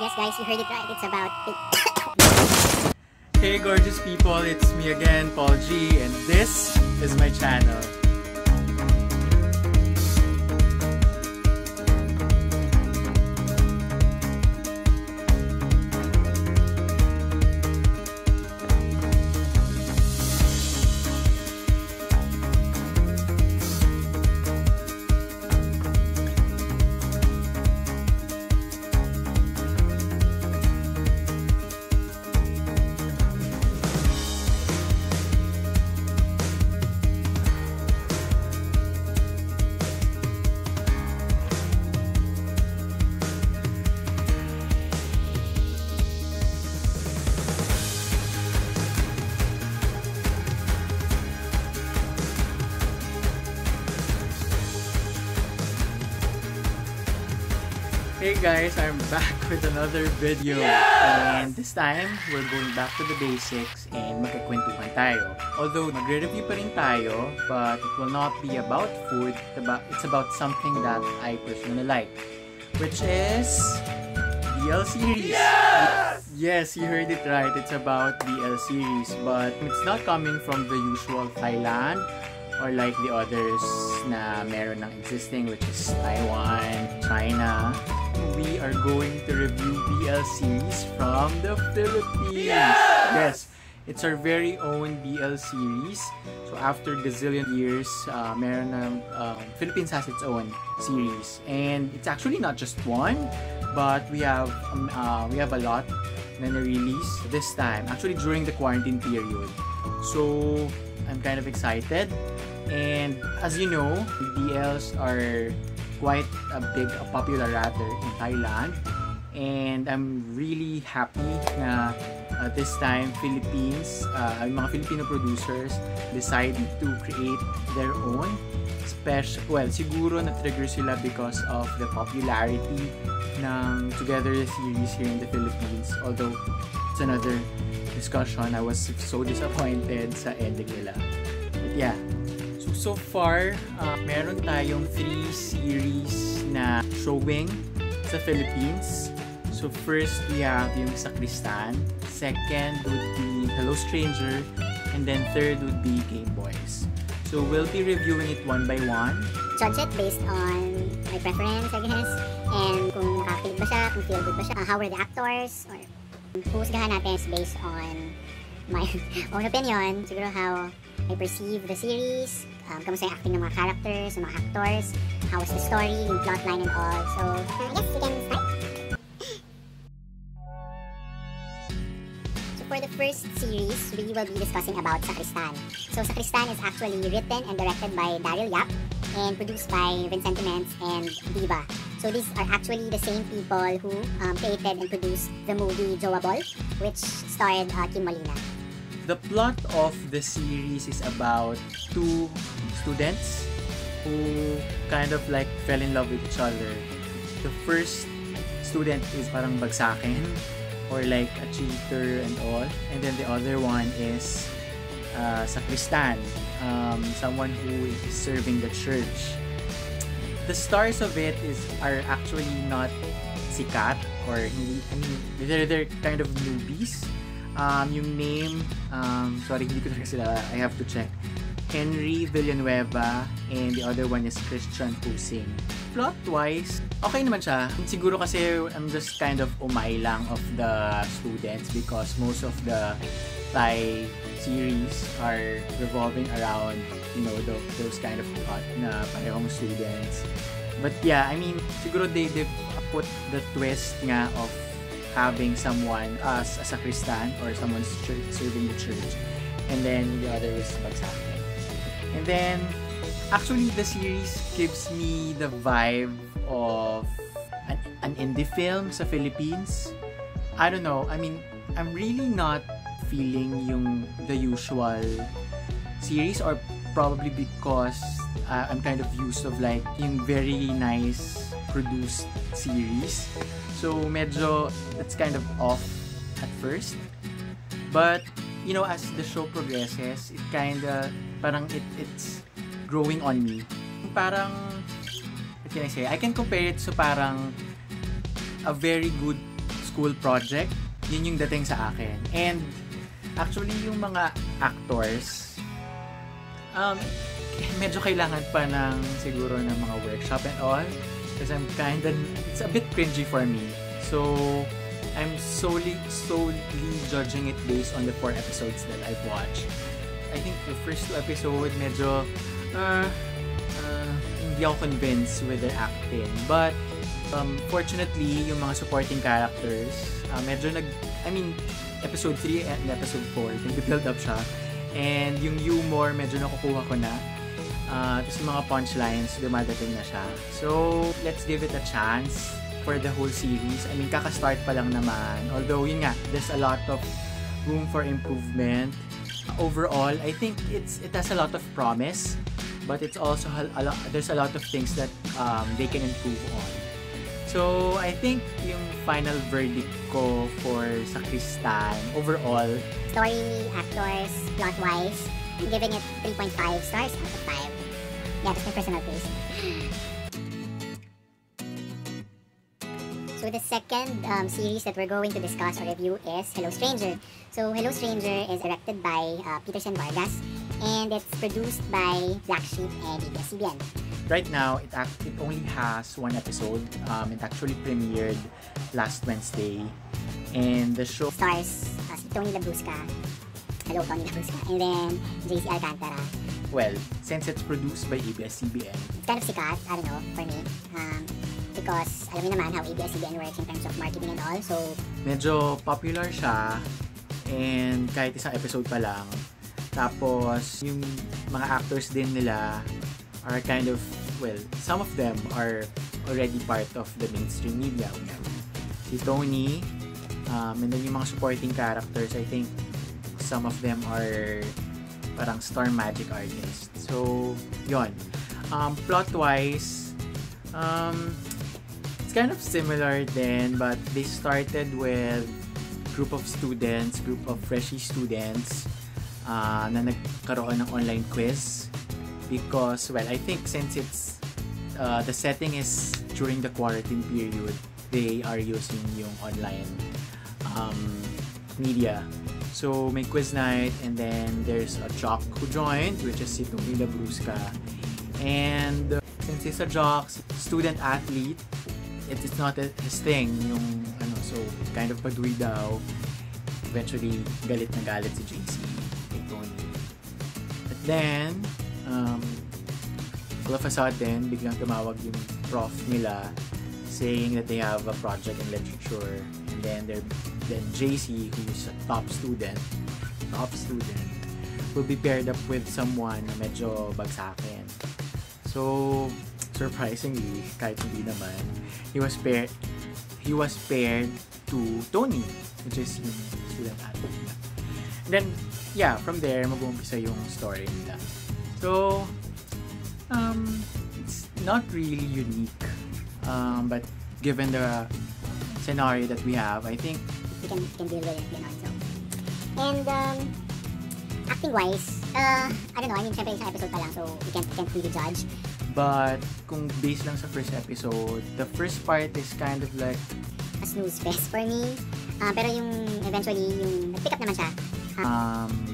Yes guys, you heard it right. It's about... Hey gorgeous people, it's me again, Paul G, and this is my channel. Hey guys, I'm back with another video. And this time, we're going back to the basics and magkakwentuhan tayo. Although, magre-review pa rin tayo, but it will not be about food. It's about something that I personally like, which is BL Series. Yes, you heard it right. It's about BL Series, but it's not coming from the usual Thailand or like the others na meron ng existing, which is Taiwan, China. We are going to review BL series from the Philippines. Yes, it's our very own BL series. So after gazillion years, meron ng Philippines has its own series, and it's actually not just one, but we have a lot na na-release this time. Actually, during the quarantine period. So I'm kind of excited, and as you know, BLs are quite popular rather in Thailand, and I'm really happy na this time Philippines, mga Filipino producers decided to create their own special. Well, siguro na-trigger sila because of the popularity ng Together series here in the Philippines. Although it's another discussion, I was so disappointed sa ending nila. But yeah. So far, meron tayong 3 series na showing sa Philippines. So first, we have yung Sakristan. Second would be Hello Stranger. And then third would be Gameboys. So we'll be reviewing it one by one. Judge it based on my preference, I guess. And kung nakakilig ba siya, kung feel good ba siya. How were the actors? Or husgahan natin is based on my own opinion. Siguro how I perceive the series. Kamusta yung acting ng mga characters, ng mga actors, how was the story, yung plotline and all. So, I guess we can start. So, for the first series, we will be discussing about Sakristan. So, Sakristan is actually written and directed by Daryl Yap and produced by Vincentiments and Viva. So, these are actually the same people who created and produced the movie Jowa, which starred Kim Molina. The plot of the series is about 2 students who kind of like fell in love with each other. The first student is parang bagsakin or like a cheater and all, and then the other one is Sakristan, someone who is serving the church. The stars of it are actually not sikat or they're kind of newbies. Yung name, sorry, hindi ko na sila, I have to check. Henry Villanueva, and the other one is Christian Pusing. Plot-wise, okay naman siya. Siguro kasi I'm just kind of umay lang of the students because most of the Thai series are revolving around, you know, those kind of plot na parehong students. But yeah, I mean, siguro they put the twist nga of having someone as a Sakristan or someone's serving the church, and then the other is bagsakin. And then actually the series gives me the vibe of an indie film sa Philippines. I don't know, I mean, I'm really not feeling the usual series, or probably because I'm kind of used of like yung very nice produced series. So medyo that's kind of off at first. But you know, as the show progresses, it kinda parang it's growing on me. Parang, what can I say? I can compare it to parang a very good school project, yun yung dating sa akin. And actually, yung mga actors, medyo kailangan pa ng siguro ng mga workshop and all. Kasi it's a bit cringy for me. So, I'm solely judging it based on the 4 episodes that I've watched. I think the first 2 episodes, medyo, hindi ako convinced with their acting. But, fortunately, yung mga supporting characters, medyo episode 3 and episode 4, nag-build up siya. And yung humor, medyo nakukuha ko na. Tapos yung mga punchlines, dumadating na siya. So, let's give it a chance for the whole series. I mean, kaka-start pa lang naman. Although, yun nga, there's a lot of room for improvement. Overall, I think it has a lot of promise. But it's also there's a lot of things that they can improve on. So, I think yung final verdict ko for Sakristan, overall, Story, actors, plot-wise, I'm giving it 3.5 stars out of 5. Yeah, that's my personal taste. So the second series that we're going to discuss or review is Hello Stranger. So Hello Stranger is directed by Peterson Vargas and it's produced by Black Sheep and ABS-CBN. Right now, it only has 1 episode. It actually premiered last Wednesday. And the show stars si Tony Labrusca. Hello, Tony Labrusca. And then JC Alcantara. Well, since it's produced by ABS-CBN, it's kind of sikat, I don't know, for me. Because alam niyo naman how ABS-CBN works in terms of marketing and all. So, medyo popular siya. And kahit isang episode pa lang. Tapos, yung mga actors din nila are kind of, well, some of them are already part of the mainstream media. Si Tony, and then yung mga supporting characters, I think some of them are parang star magic artists. So, yon. Plot-wise, it's kind of similar then, but they started with group of freshie students na nagkaroon ng online quiz. Because, well, I think since it's the setting is during the quarantine period, they are using yung online media. So, may quiz night and then there's a jock who joined, which is si Tony Labrusca. And since he's a jock, student athlete, it's not his thing, yung so kind of paduwi daw. Eventually, galit na galit si JC kay Tony. But then, all of a sudden, biglang tumawag yung prof nila saying that they have a project in literature. And then JC, who's a top student, will be paired up with someone na medyo bagsakin. So, surprisingly, kahit hindi naman, he was paired to Tony, which is yung student athlete. And then, yeah, from there, mag-uumpisa yung story nila. So, it's not really unique, but given the scenario that we have, I think we can deal with it, so. And acting-wise, I don't know, I mean, syempre isang episode pa lang, so we can't really judge. But kung based lang sa first episode, the first part is kind of like a snooze fest for me. Pero yung eventually, yung nag-pick up naman siya.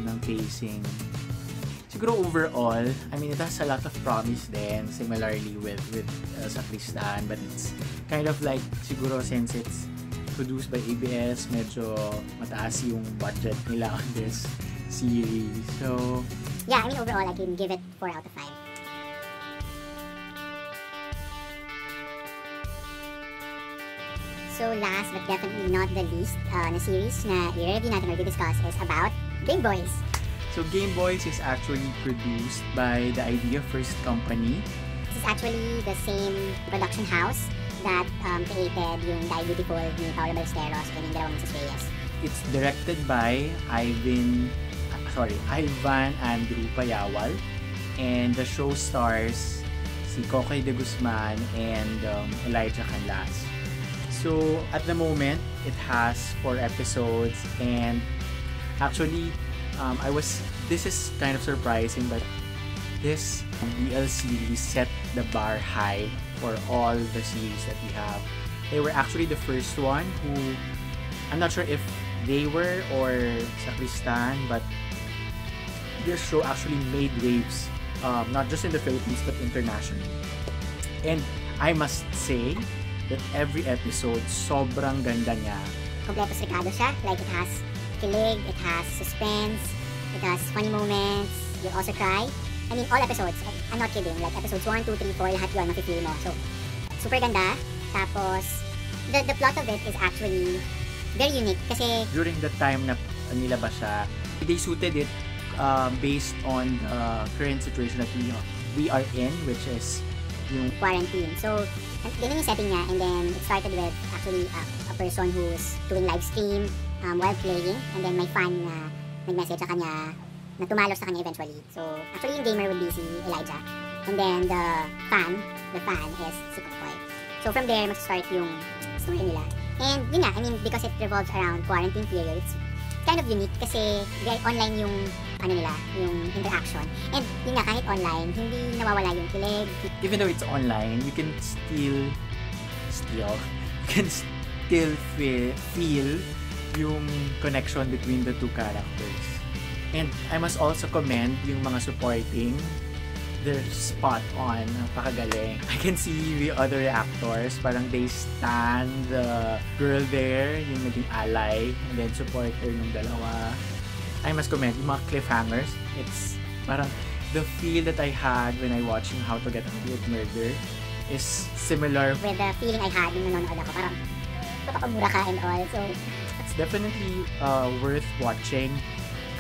Ng pacing. Siguro overall, I mean, it has a lot of promise then, similarly with Sakristan, but it's kind of like, siguro since it's produced by ABS, medyo mataas yung budget nila on this series. So, yeah, I mean, overall, I can give it 4 out of 5. So last but definitely not the least na series na i-review natin or i-discuss is about Gameboys. So Gameboys is actually produced by the Idea First Company. This is actually the same production house that created yung Die Beautiful ni Paolo Ballesteros and yung dalawang Mrs. Reyes. It's directed by Ivan Andrew Payawal, and the show stars si Kokoy de Guzman and Elijah Canlas. So, at the moment, it has 4 episodes, and actually, this is kind of surprising, but this BL series set the bar high for all the series that we have. They were actually the first one who I'm not sure if they were or Sakristan, but this show actually made waves, not just in the Philippines but internationally. And I must say that every episode, sobrang ganda niya. Kompleto strikado siya. Like, it has kilig, it has suspense, it has funny moments, you'll also cry. I mean, all episodes. I'm not kidding. Like, episodes 1, 2, 3, 4, lahat yun, mafe-feel mo. So, super ganda. Tapos, the plot of it is actually very unique kasi during the time na nilabas siya, they suited it based on the current situation that we are in, which is yung quarantine. So, ganun yung setting niya, and then it started with actually a person who's doing live stream while playing, and then may fan na nag-message sa kanya na tumalo sa kanya eventually. So, actually yung gamer would be si Elijah, and then the fan is si Kokoy. So, from there, mag-start yung story nila. And yun nga, I mean, because it revolves around quarantine period, it's kind of unique kasi very online yung nila, yung interaction. And yun nga, kahit online, hindi nawawala yung kilig. Even though it's online, you can still feel yung connection between the two characters. And I must also commend yung mga supporting. They're spot on, pakagaling. I can see the other actors, parang they stand the girl there, yung naging ally, and then supporter ng dalawa. I must comment, yung mga cliffhangers, it's parang the feel that I had when I watching How to Get Away with Murder is similar with the feeling I had nung nanonood ako, parang papakamura ka and all. So it's definitely worth watching.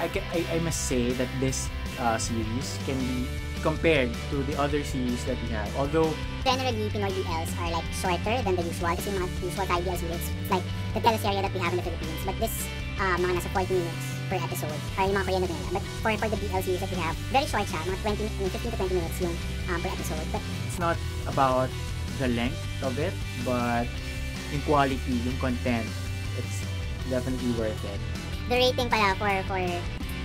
I must say that this series can be compared to the other series that we have. Although generally, Pinoy BLs are like shorter than the usual kasi mga usual Thai BL series, like the teleserye that we have in the Philippines. But this, mga nasa 40 minutes per episode, or yung mga Korean na nila. But for the BL series that we have, very short siya, mga 15 to 20 minutes yung per episode. But it's not about the length of it, but yung quality, yung content, it's definitely worth it. The rating pala for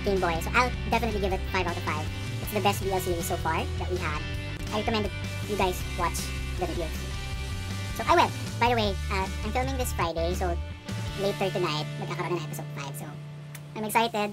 Gameboys, so I'll definitely give it 5 out of 5. It's the best BL series so far that we had. I recommend that you guys watch the videos. So I will. By the way, I'm filming this Friday, so later tonight, magkakaroon na ng episode 5. So I'm excited.